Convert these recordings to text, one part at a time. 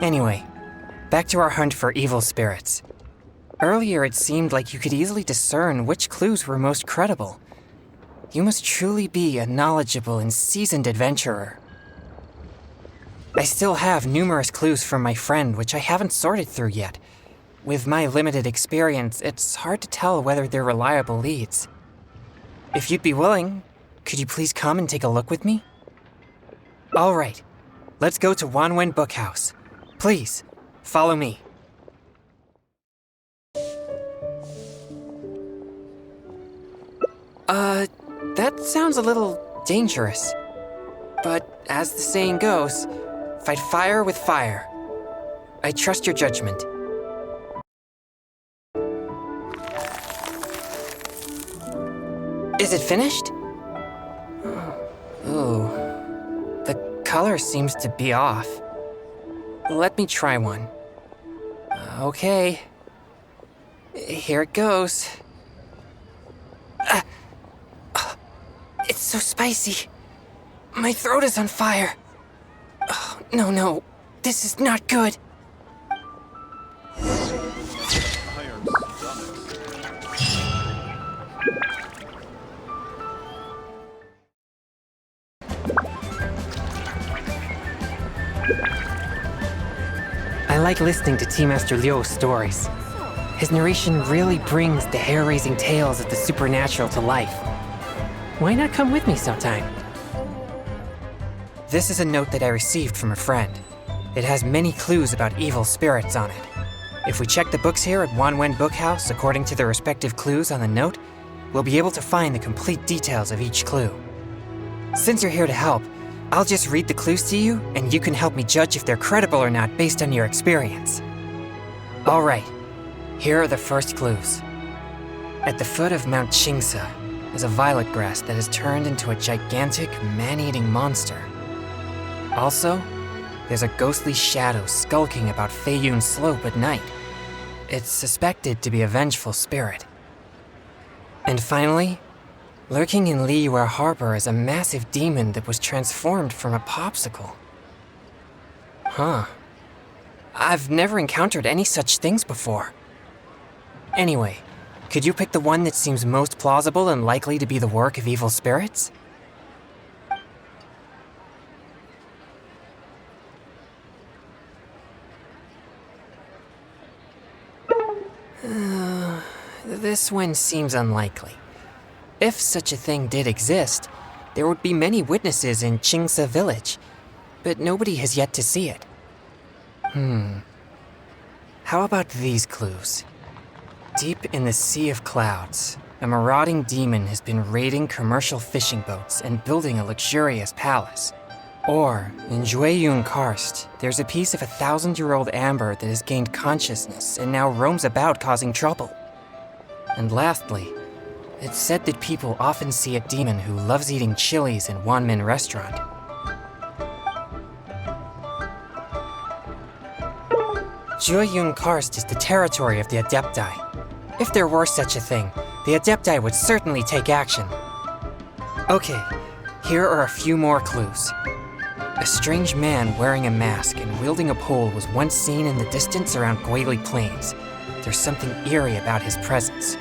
Anyway, back to our hunt for evil spirits. Earlier it seemed like you could easily discern which clues were most credible. You must truly be a knowledgeable and seasoned adventurer. I still have numerous clues from my friend which I haven't sorted through yet. With my limited experience, it's hard to tell whether they're reliable leads. If you'd be willing, could you please come and take a look with me? All right, let's go to Wanwen Bookhouse. Please, follow me. That sounds a little dangerous. But as the saying goes, fight fire with fire. I trust your judgment. Is it finished? Ooh, the color seems to be off. Let me try one. Okay. Here it goes. It's so spicy. My throat is on fire. Oh, no. This is not good. I like listening to Tea Master Liu's stories. His narration really brings the hair-raising tales of the supernatural to life. Why not come with me sometime? This is a note that I received from a friend. It has many clues about evil spirits on it. If we check the books here at Wanwen Bookhouse according to the respective clues on the note, we'll be able to find the complete details of each clue. Since you're here to help, I'll just read the clues to you, and you can help me judge if they're credible or not based on your experience. All right, here are the first clues. At the foot of Mount Qingse is a violet grass that has turned into a gigantic, man-eating monster. Also, there's a ghostly shadow skulking about Feiyun Slope at night. It's suspected to be a vengeful spirit. And finally, lurking in Liyue Harbor is a massive demon that was transformed from a popsicle. Huh. I've never encountered any such things before. Anyway, could you pick the one that seems most plausible and likely to be the work of evil spirits? This one seems unlikely. If such a thing did exist, there would be many witnesses in Qingse village, but nobody has yet to see it. How about these clues? Deep in the Sea of Clouds, a marauding demon has been raiding commercial fishing boats and building a luxurious palace. Or, in Jueyun Karst, there's a piece of 1,000-year-old amber that has gained consciousness and now roams about causing trouble. And lastly, it's said that people often see a demon who loves eating chilies in Wanmin restaurant. Jueyun Karst is the territory of the Adepti. If there were such a thing, the Adepti would certainly take action. Okay, here are a few more clues. A strange man wearing a mask and wielding a pole was once seen in the distance around QLED Plains. There's something eerie about his presence.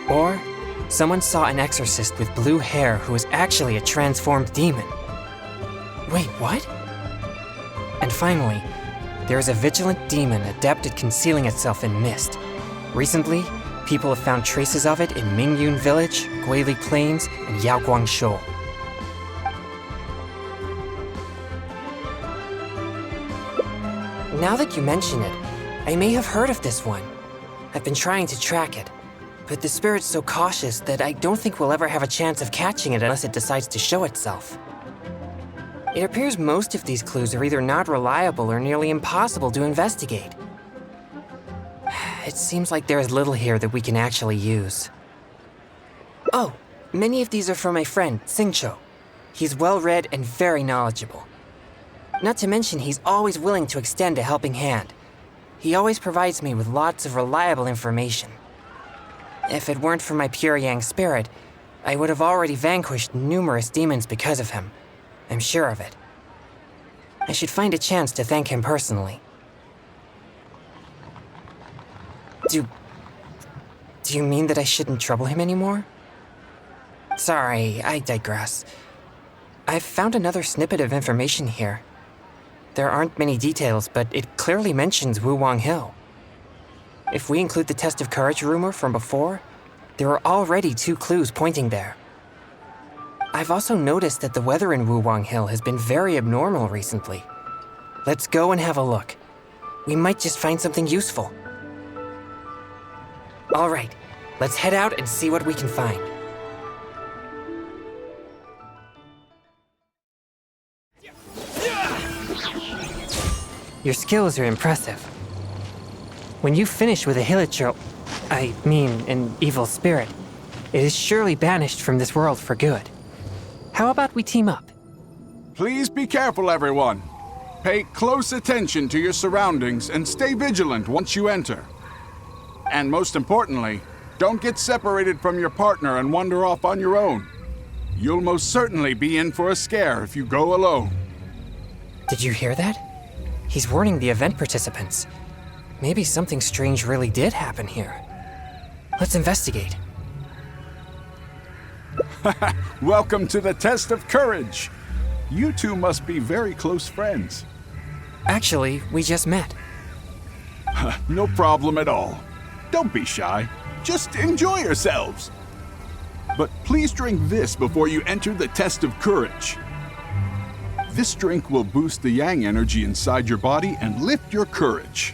Or, someone saw an exorcist with blue hair who was actually a transformed demon. Wait, what? And finally, there is a vigilant demon adept at concealing itself in mist. Recently, people have found traces of it in Mingyun Village, QLED Plains, and Yaoguang Shoal. Now that you mention it, I may have heard of this one. I've been trying to track it, but the spirit's so cautious that I don't think we'll ever have a chance of catching it unless it decides to show itself. It appears most of these clues are either not reliable or nearly impossible to investigate. It seems like there is little here that we can actually use. Oh, many of these are from my friend, Xingqiu. He's well-read and very knowledgeable. Not to mention, he's always willing to extend a helping hand. He always provides me with lots of reliable information. If it weren't for my pure yang spirit, I would have already vanquished numerous demons because of him. I'm sure of it. I should find a chance to thank him personally. Do you mean that I shouldn't trouble him anymore? Sorry, I digress. I've found another snippet of information here. There aren't many details, but it clearly mentions Wuwang Hill. If we include the test of courage rumor from before, there are already 2 clues pointing there. I've also noticed that the weather in Wuwang Hill has been very abnormal recently. Let's go and have a look. We might just find something useful. All right, let's head out and see what we can find. Your skills are impressive. When you finish with a hilichurl, an evil spirit, it is surely banished from this world for good. How about we team up? Please be careful, everyone. Pay close attention to your surroundings and stay vigilant once you enter. And most importantly, don't get separated from your partner and wander off on your own. You'll most certainly be in for a scare if you go alone. Did you hear that? He's warning the event participants. Maybe something strange really did happen here. Let's investigate. Welcome to the test of courage. You two must be very close friends. Actually, we just met. No problem at all. Don't be shy. Just enjoy yourselves. But please drink this before you enter the test of courage. This drink will boost the yang energy inside your body and lift your courage.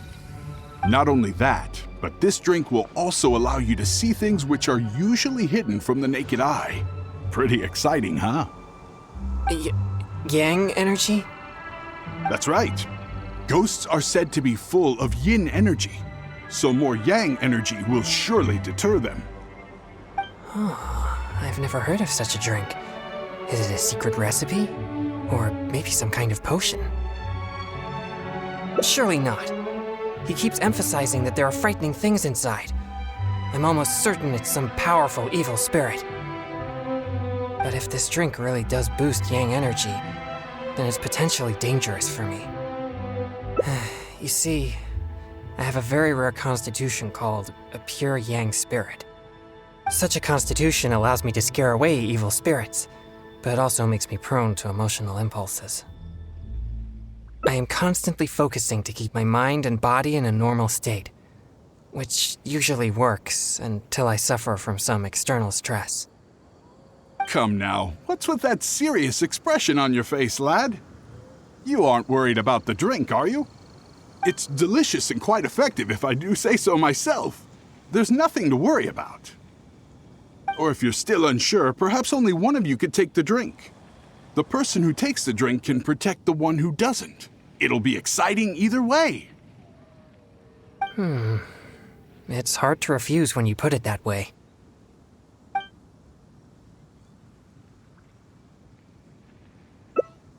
Not only that, but this drink will also allow you to see things which are usually hidden from the naked eye. Pretty exciting, huh? Yang energy? That's right. Ghosts are said to be full of yin energy, so more yang energy will surely deter them. I've never heard of such a drink. Is it a secret recipe? Or maybe some kind of potion? Surely not. He keeps emphasizing that there are frightening things inside. I'm almost certain it's some powerful evil spirit. But if this drink really does boost yang energy, then it's potentially dangerous for me. You see, I have a very rare constitution called a pure yang spirit. Such a constitution allows me to scare away evil spirits, but also makes me prone to emotional impulses. I am constantly focusing to keep my mind and body in a normal state, which usually works until I suffer from some external stress. Come now, what's with that serious expression on your face, lad? You aren't worried about the drink, are you? It's delicious and quite effective, if I do say so myself. There's nothing to worry about. Or if you're still unsure, perhaps only one of you could take the drink. The person who takes the drink can protect the one who doesn't. It'll be exciting either way. It's hard to refuse when you put it that way.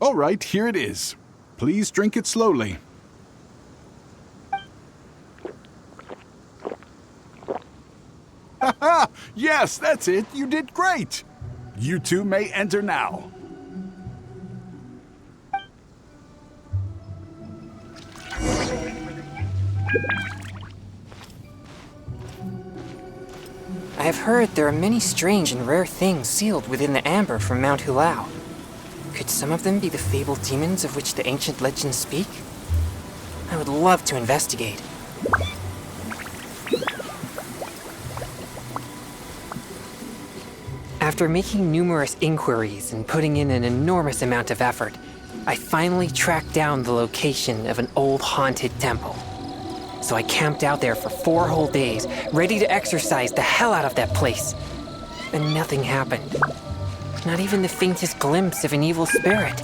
All right, here it is. Please drink it slowly. Haha! Yes, that's it. You did great. You two may enter now. I have heard there are many strange and rare things sealed within the amber from Mount Hulao. Could some of them be the fabled demons of which the ancient legends speak? I would love to investigate. After making numerous inquiries and putting in an enormous amount of effort, I finally tracked down the location of an old haunted temple. So I camped out there for 4 whole days, ready to exorcise the hell out of that place. And nothing happened. Not even the faintest glimpse of an evil spirit.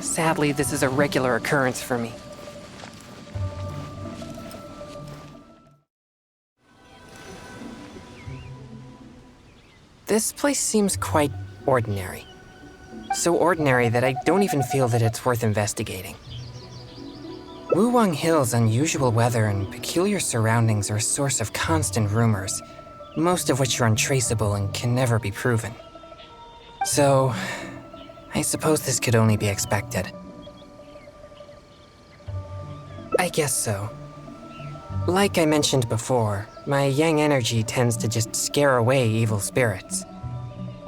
Sadly, this is a regular occurrence for me. This place seems quite ordinary. So ordinary that I don't even feel that it's worth investigating. Wuwang Hill's unusual weather and peculiar surroundings are a source of constant rumors, most of which are untraceable and can never be proven. So, I suppose this could only be expected. I guess so. Like I mentioned before, my yang energy tends to just scare away evil spirits.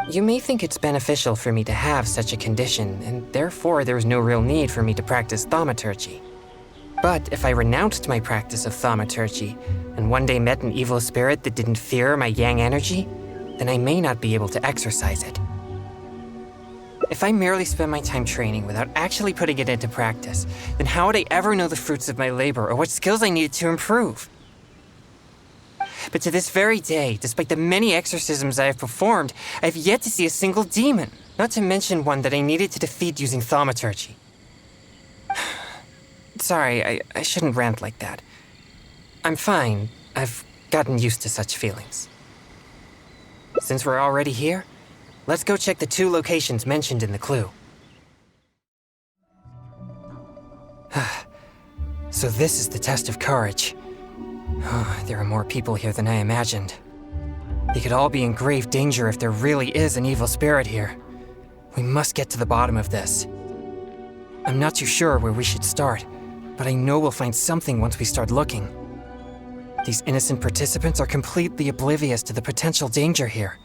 You may think it's beneficial for me to have such a condition, and therefore there's no real need for me to practice thaumaturgy. But if I renounced my practice of thaumaturgy, and one day met an evil spirit that didn't fear my yang energy, then I may not be able to exercise it. If I merely spend my time training without actually putting it into practice, then how would I ever know the fruits of my labor or what skills I needed to improve? But to this very day, despite the many exorcisms I have performed, I have yet to see a single demon, not to mention one that I needed to defeat using thaumaturgy. Sorry, I shouldn't rant like that. I'm fine. I've gotten used to such feelings. Since we're already here, let's go check the 2 locations mentioned in the clue. So this is the test of courage. There are more people here than I imagined. They could all be in grave danger if there really is an evil spirit here. We must get to the bottom of this. I'm not too sure where we should start, but I know we'll find something once we start looking. These innocent participants are completely oblivious to the potential danger here.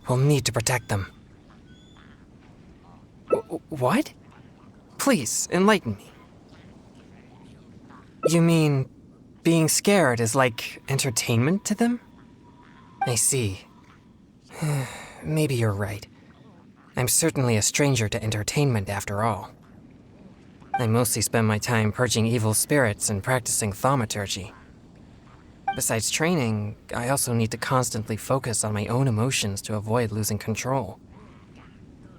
We'll need to protect them. What? Please, enlighten me. You mean being scared is like entertainment to them? I see. Maybe you're right. I'm certainly a stranger to entertainment after all. I mostly spend my time purging evil spirits and practicing thaumaturgy. Besides training, I also need to constantly focus on my own emotions to avoid losing control.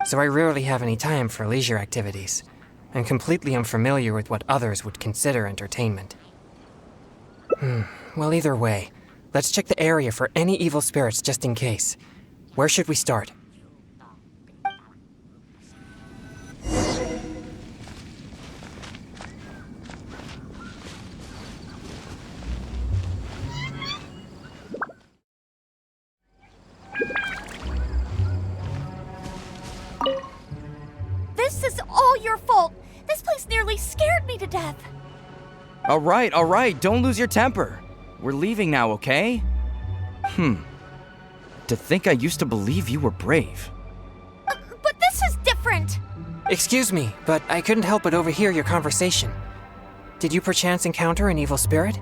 So I rarely have any time for leisure activities. I'm completely unfamiliar with what others would consider entertainment. Well, either way, let's check the area for any evil spirits just in case. Where should we start? This is all your fault! This place nearly scared me to death! All right, don't lose your temper. We're leaving now, okay? To think I used to believe you were brave. But this is different! Excuse me, but I couldn't help but overhear your conversation. Did you perchance encounter an evil spirit?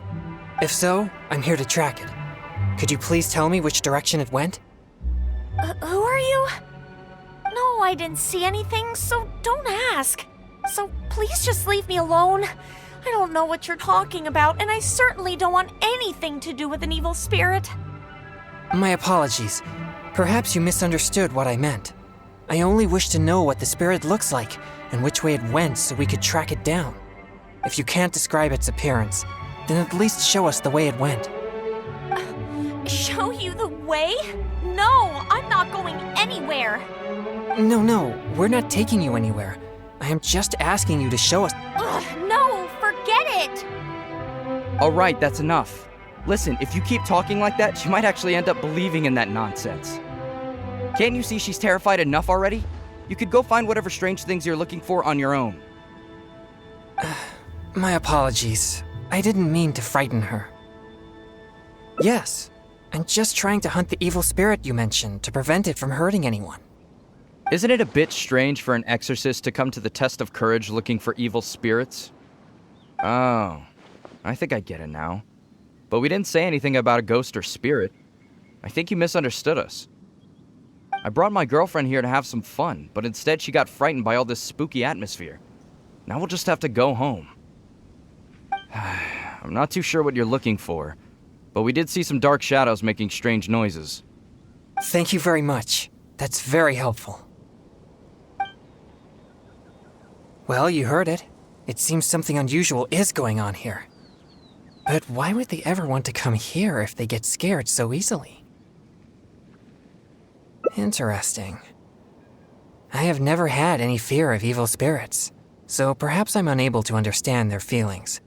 If so, I'm here to track it. Could you please tell me which direction it went? Who are you? No, I didn't see anything, so don't ask. So please just leave me alone. I don't know what you're talking about, and I certainly don't want anything to do with an evil spirit. My apologies. Perhaps you misunderstood what I meant. I only wish to know what the spirit looks like and which way it went so we could track it down. If you can't describe its appearance, then at least show us the way it went. Show you the way? No, I'm not going anywhere. No, we're not taking you anywhere. I am just asking you to show us. No, forget it! All right, that's enough. Listen, if you keep talking like that, she might actually end up believing in that nonsense. Can't you see she's terrified enough already? You could go find whatever strange things you're looking for on your own. My apologies. I didn't mean to frighten her. Yes, I'm just trying to hunt the evil spirit you mentioned to prevent it from hurting anyone. Isn't it a bit strange for an exorcist to come to the test of courage looking for evil spirits? Oh, I think I get it now. But we didn't say anything about a ghost or spirit. I think you misunderstood us. I brought my girlfriend here to have some fun, but instead she got frightened by all this spooky atmosphere. Now we'll just have to go home. I'm not too sure what you're looking for, but we did see some dark shadows making strange noises. Thank you very much. That's very helpful. Well, you heard it. It seems something unusual is going on here. But why would they ever want to come here if they get scared so easily? Interesting. I have never had any fear of evil spirits, so perhaps I'm unable to understand their feelings.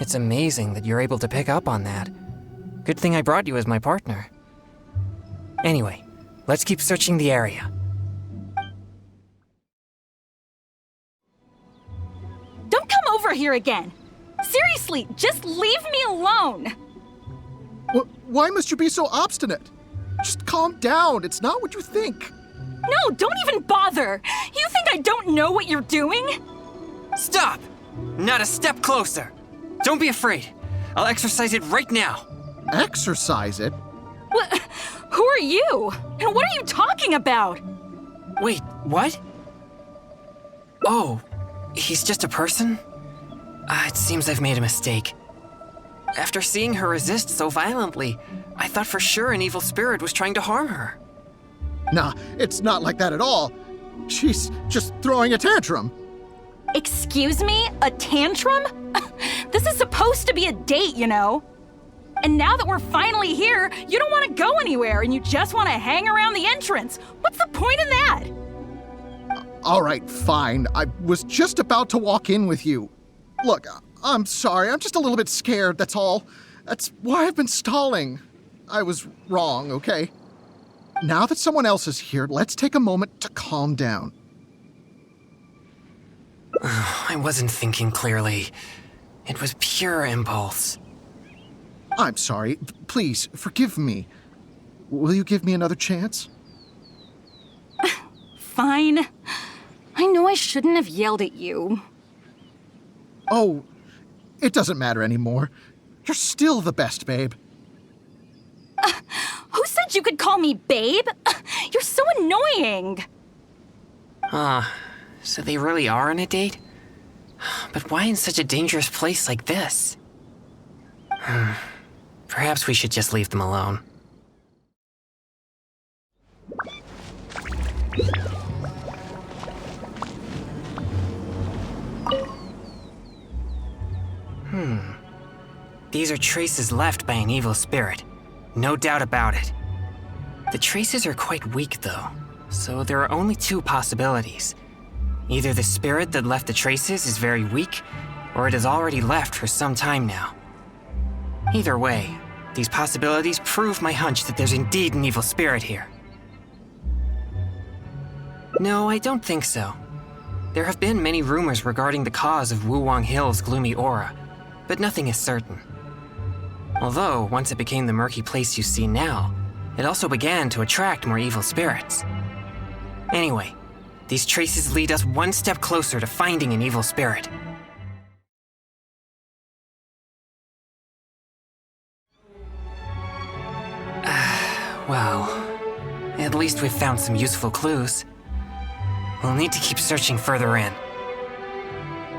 It's amazing that you're able to pick up on that. Good thing I brought you as my partner. Anyway, let's keep searching the area. Don't come over here again. Seriously, just leave me alone. Why must you be so obstinate? Just calm down. It's not what you think. No, don't even bother. You think I don't know what you're doing? Stop! Not a step closer. Don't be afraid. I'll exercise it right now. Exercise it? What? Who are you? And what are you talking about? Wait, what? Oh, he's just a person? It seems I've made a mistake. After seeing her resist so violently, I thought for sure an evil spirit was trying to harm her. Nah, it's not like that at all. She's just throwing a tantrum. Excuse me? A tantrum? This is supposed to be a date, you know. And now that we're finally here, you don't want to go anywhere and you just want to hang around the entrance. What's the point in that? All right, fine. I was just about to walk in with you. Look, I'm sorry. I'm just a little bit scared, that's all. That's why I've been stalling. I was wrong, okay? Now that someone else is here, let's take a moment to calm down. I wasn't thinking clearly. It was pure impulse. I'm sorry. Please, forgive me. Will you give me another chance? Fine. I know I shouldn't have yelled at you. Oh, it doesn't matter anymore. You're still the best, babe. Who said you could call me babe? You're so annoying. So they really are on a date? But why in such a dangerous place like this? Perhaps we should just leave them alone. These are traces left by an evil spirit. No doubt about it. The traces are quite weak, though, so there are only two possibilities. Either the spirit that left the traces is very weak, or it has already left for some time now. Either way, these possibilities prove my hunch that there's indeed an evil spirit here. No, I don't think so. There have been many rumors regarding the cause of Wuwang Hill's gloomy aura, but nothing is certain. Although, once it became the murky place you see now, it also began to attract more evil spirits. Anyway, these traces lead us one step closer to finding an evil spirit. Well, at least we've found some useful clues. We'll need to keep searching further in.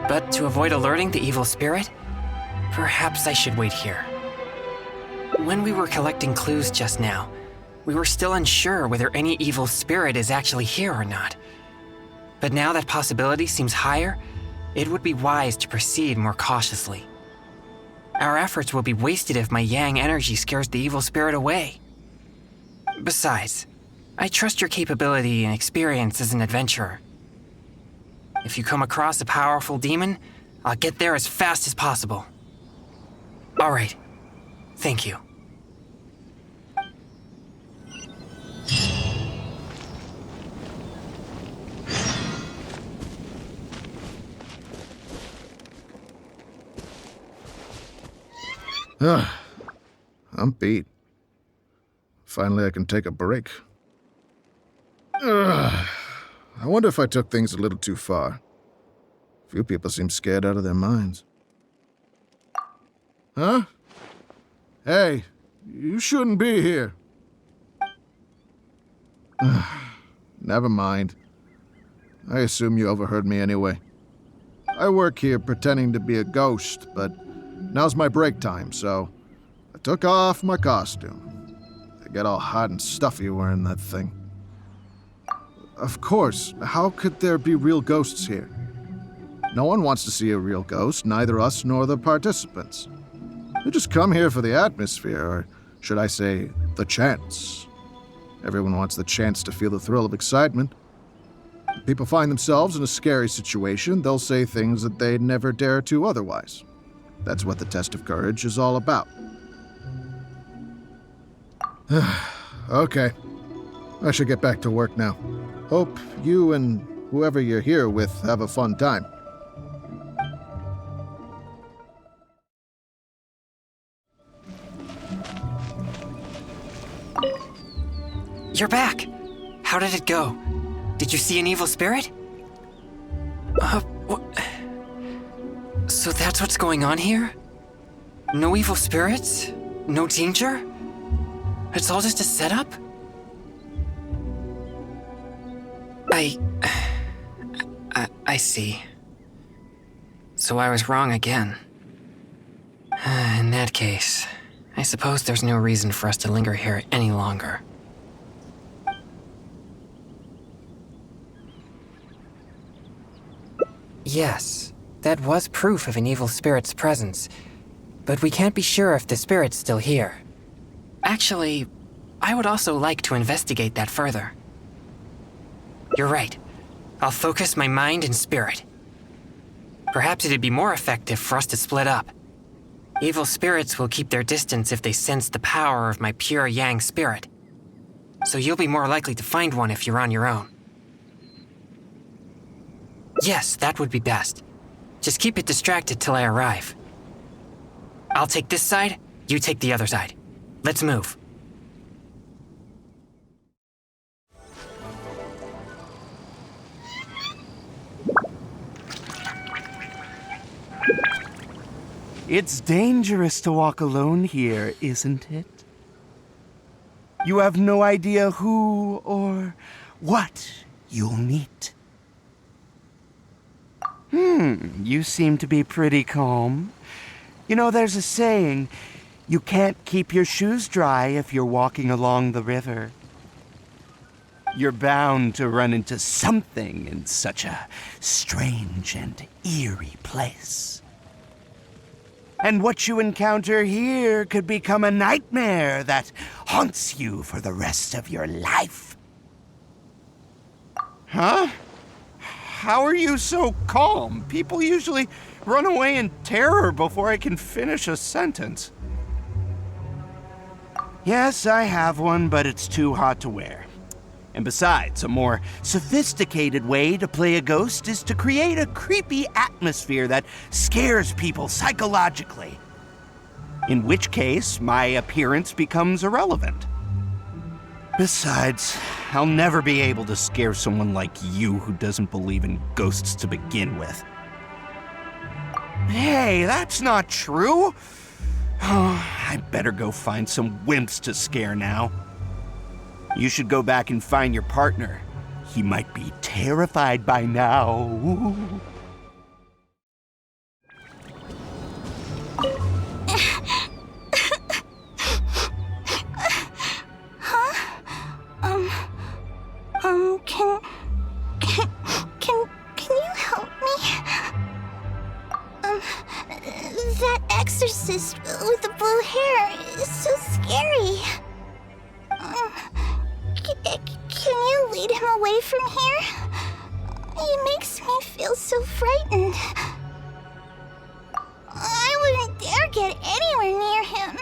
But to avoid alerting the evil spirit, perhaps I should wait here. When we were collecting clues just now, we were still unsure whether any evil spirit is actually here or not. But now that possibility seems higher, it would be wise to proceed more cautiously. Our efforts will be wasted if my yang energy scares the evil spirit away. Besides, I trust your capability and experience as an adventurer. If you come across a powerful demon, I'll get there as fast as possible. All right. Thank you. I'm beat. Finally, I can take a break. I wonder if I took things a little too far. Few people seem scared out of their minds. Huh? Hey, you shouldn't be here. Never mind. I assume you overheard me anyway. I work here pretending to be a ghost, but now's my break time, so I took off my costume. I get all hot and stuffy wearing that thing. Of course, how could there be real ghosts here? No one wants to see a real ghost, neither us nor the participants. They just come here for the atmosphere, or should I say, the chance. Everyone wants the chance to feel the thrill of excitement. If people find themselves in a scary situation, they'll say things that they'd never dare to otherwise. That's what the test of courage is all about. Okay. I should get back to work now. Hope you and whoever you're here with have a fun time. You're back! How did it go? Did you see an evil spirit? What? So that's what's going on here? No evil spirits? No danger? It's all just a setup? I see. So I was wrong again. In that case, I suppose there's no reason for us to linger here any longer. Yes, that was proof of an evil spirit's presence, but we can't be sure if the spirit's still here. Actually, I would also like to investigate that further. You're right. I'll focus my mind and spirit. Perhaps it'd be more effective for us to split up. Evil spirits will keep their distance if they sense the power of my pure yang spirit. So you'll be more likely to find one if you're on your own. Yes, that would be best. Just keep it distracted till I arrive. I'll take this side, you take the other side. Let's move. It's dangerous to walk alone here, isn't it? You have no idea who or what you'll meet. You seem to be pretty calm. You know, there's a saying, you can't keep your shoes dry if you're walking along the river. You're bound to run into something in such a strange and eerie place. And what you encounter here could become a nightmare that haunts you for the rest of your life. Huh? How are you so calm? People usually run away in terror before I can finish a sentence. Yes, I have one, but it's too hot to wear. And besides, a more sophisticated way to play a ghost is to create a creepy atmosphere that scares people psychologically. In which case, my appearance becomes irrelevant. Besides, I'll never be able to scare someone like you who doesn't believe in ghosts to begin with. Hey, that's not true. I better go find some wimps to scare now. You should go back and find your partner. He might be terrified by now. Can you help me? That exorcist with the blue hair is so scary. Can you lead him away from here? He makes me feel so frightened. I wouldn't dare get anywhere near him.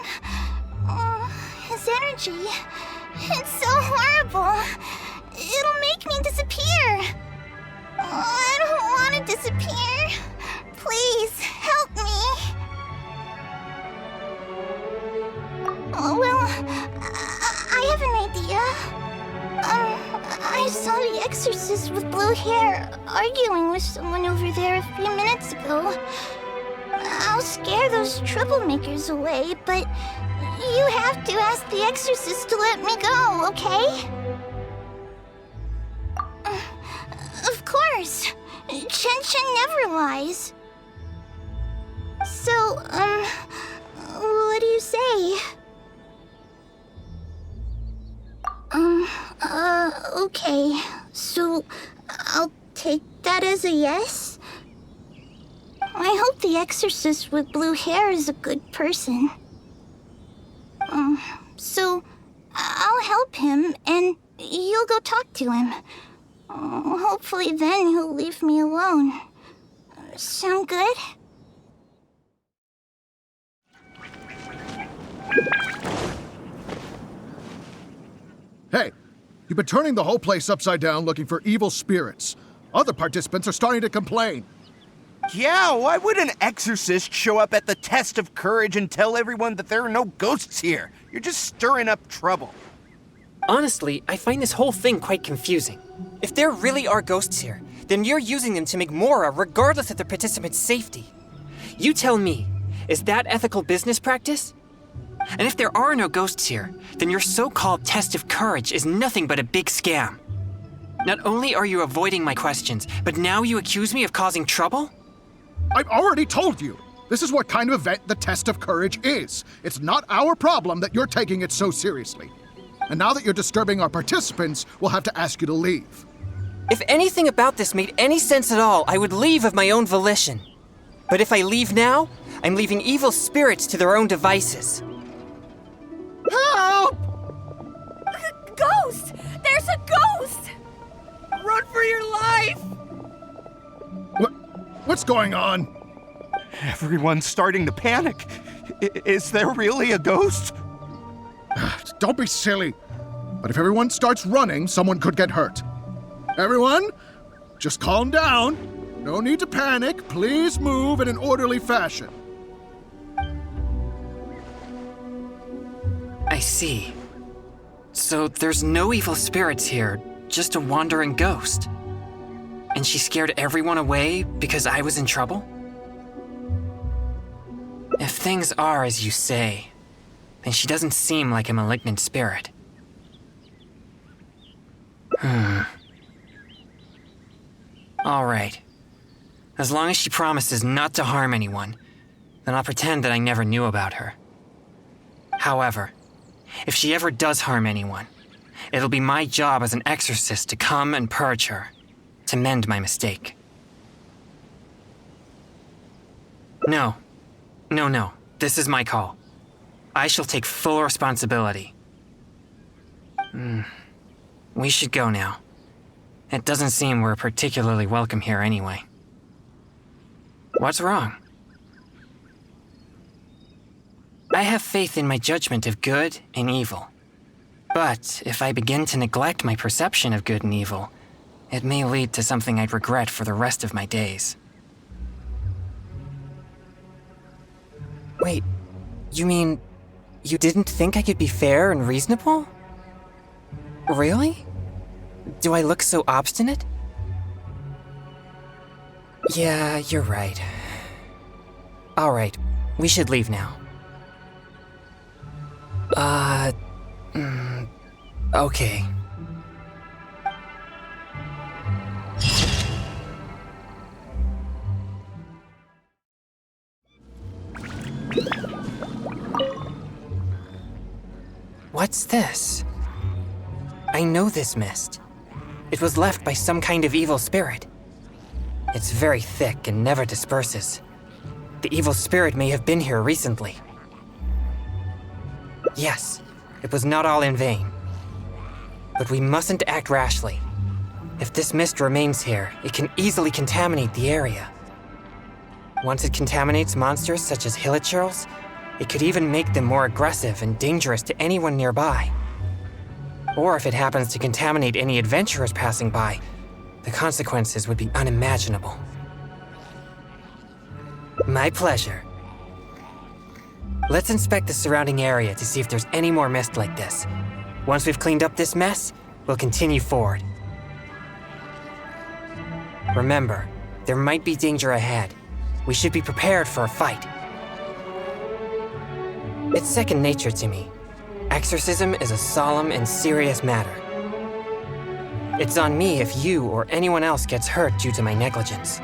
His energy, it's so horrible. It'll make me disappear. I don't want to disappear. Please, help me. Well, I have an idea. I saw the exorcist with blue hair arguing with someone over there a few minutes ago. I'll scare those troublemakers away, but you have to ask the exorcist to let me go, okay? Of course. Genshin never lies. So, what do you say? Okay. So, I'll take that as a yes? I hope the exorcist with blue hair is a good person. So, I'll help him, and you'll go talk to him. Hopefully then he'll leave me alone. Sound good? Hey, you've been turning the whole place upside down looking for evil spirits. Other participants are starting to complain. Yeah, why would an exorcist show up at the test of courage and tell everyone that there are no ghosts here? You're just stirring up trouble. Honestly, I find this whole thing quite confusing. If there really are ghosts here, then you're using them to make Mora regardless of the participants' safety. You tell me, is that ethical business practice? And if there are no ghosts here, then your so-called test of courage is nothing but a big scam. Not only are you avoiding my questions, but now you accuse me of causing trouble? I've already told you. This is what kind of event the test of courage is. It's not our problem that you're taking it so seriously. And now that you're disturbing our participants, we'll have to ask you to leave. If anything about this made any sense at all, I would leave of my own volition. But if I leave now, I'm leaving evil spirits to their own devices. Help! Ghost! There's a ghost! Run for your life! What's going on? Everyone's starting to panic. Is there really a ghost? Don't be silly. But if everyone starts running, someone could get hurt. Everyone, just calm down. No need to panic. Please move in an orderly fashion. I see. So there's no evil spirits here, just a wandering ghost. And she scared everyone away because I was in trouble? If things are as you say, then she doesn't seem like a malignant spirit. All right. As long as she promises not to harm anyone, then I'll pretend that I never knew about her. However, if she ever does harm anyone, it'll be my job as an exorcist to come and purge her, to mend my mistake. No, this is my call. I shall take full responsibility. We should go now. It doesn't seem we're particularly welcome here anyway. What's wrong? I have faith in my judgment of good and evil. But if I begin to neglect my perception of good and evil, it may lead to something I'd regret for the rest of my days. Wait, you mean you didn't think I could be fair and reasonable? Really? Do I look so obstinate? Yeah, you're right. All right, we should leave now. Okay. What's this? I know this mist. It was left by some kind of evil spirit. It's very thick and never disperses. The evil spirit may have been here recently. Yes, it was not all in vain. But we mustn't act rashly. If this mist remains here, it can easily contaminate the area. Once it contaminates monsters such as hilichurls, it could even make them more aggressive and dangerous to anyone nearby. Or if it happens to contaminate any adventurers passing by, the consequences would be unimaginable. My pleasure. Let's inspect the surrounding area to see if there's any more mist like this. Once we've cleaned up this mess, we'll continue forward. Remember, there might be danger ahead. We should be prepared for a fight. It's second nature to me. Exorcism is a solemn and serious matter. It's on me if you or anyone else gets hurt due to my negligence.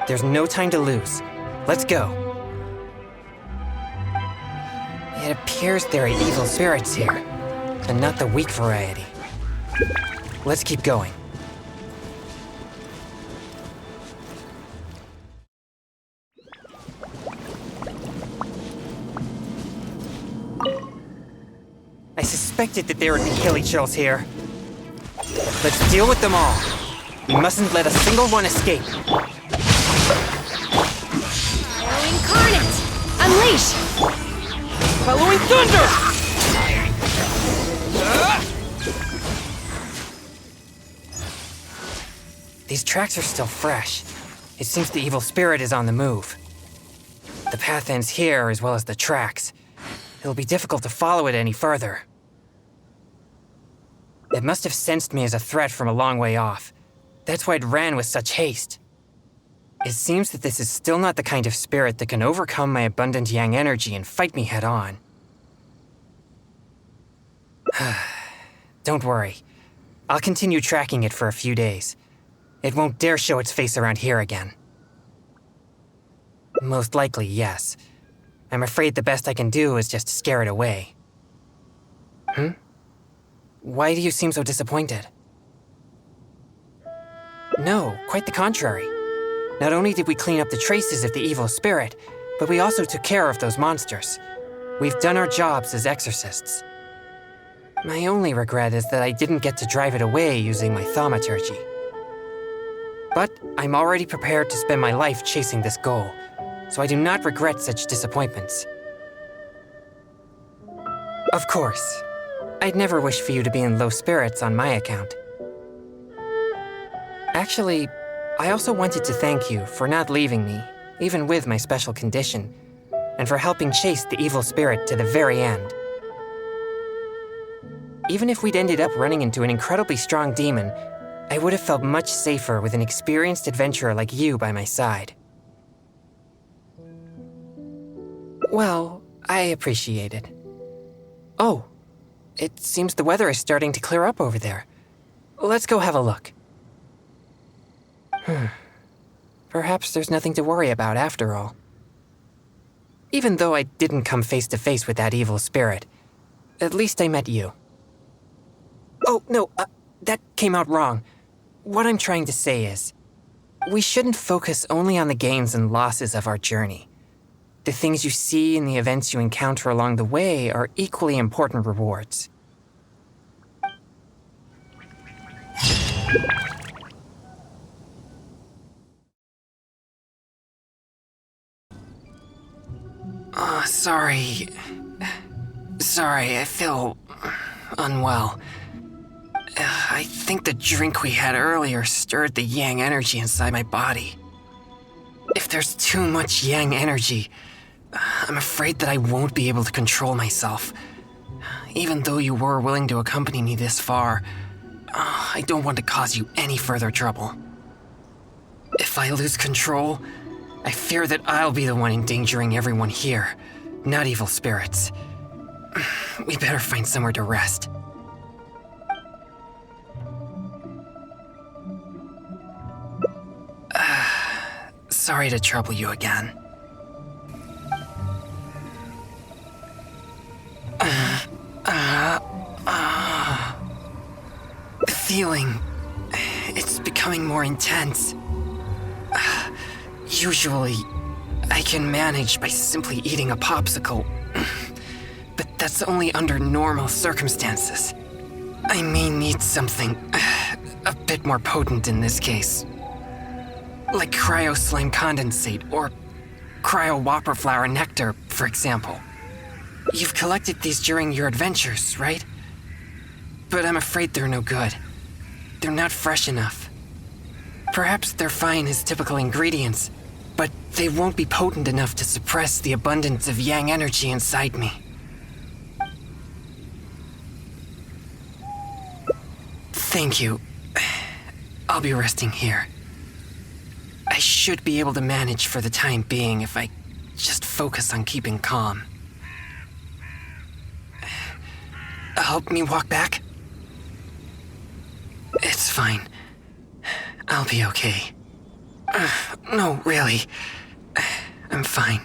There's no time to lose. Let's go. It appears there are evil spirits here, and not the weak variety. Let's keep going. I suspected that there would be hilichurls here. Let's deal with them all. We mustn't let a single one escape. Fire incarnate! Unleash! Following thunder! These tracks are still fresh. It seems the evil spirit is on the move. The path ends here as well as the tracks. It'll be difficult to follow it any further. It must have sensed me as a threat from a long way off. That's why it ran with such haste. It seems that this is still not the kind of spirit that can overcome my abundant yang energy and fight me head on. Don't worry. I'll continue tracking it for a few days. It won't dare show its face around here again. Most likely, yes. I'm afraid the best I can do is just scare it away. Why do you seem so disappointed? No, quite the contrary. Not only did we clean up the traces of the evil spirit, but we also took care of those monsters. We've done our jobs as exorcists. My only regret is that I didn't get to drive it away using my thaumaturgy. But I'm already prepared to spend my life chasing this goal, so I do not regret such disappointments. Of course, I'd never wish for you to be in low spirits on my account. Actually, I also wanted to thank you for not leaving me, even with my special condition, and for helping chase the evil spirit to the very end. Even if we'd ended up running into an incredibly strong demon, I would have felt much safer with an experienced adventurer like you by my side. Well, I appreciate it. Oh, it seems the weather is starting to clear up over there. Let's go have a look. Perhaps there's nothing to worry about after all. Even though I didn't come face to face with that evil spirit, at least I met you. Oh, no, that came out wrong. What I'm trying to say is, we shouldn't focus only on the gains and losses of our journey. The things you see and the events you encounter along the way are equally important rewards. Sorry, I feel unwell. I think the drink we had earlier stirred the yang energy inside my body. If there's too much yang energy, I'm afraid that I won't be able to control myself. Even though you were willing to accompany me this far, I don't want to cause you any further trouble. If I lose control, I fear that I'll be the one endangering everyone here, not evil spirits. We better find somewhere to rest. Sorry to trouble you again. The feeling, it's becoming more intense. Usually, I can manage by simply eating a popsicle, but that's only under normal circumstances. I may need something a bit more potent in this case. Like cryo slime condensate or cryo whopper flower nectar, for example. You've collected these during your adventures, right? But I'm afraid they're no good. They're not fresh enough. Perhaps they're fine as typical ingredients, but they won't be potent enough to suppress the abundance of yang energy inside me. Thank you. I'll be resting here. I should be able to manage for the time being if I just focus on keeping calm. Help me walk back? It's fine. I'll be okay. No, really. I'm fine.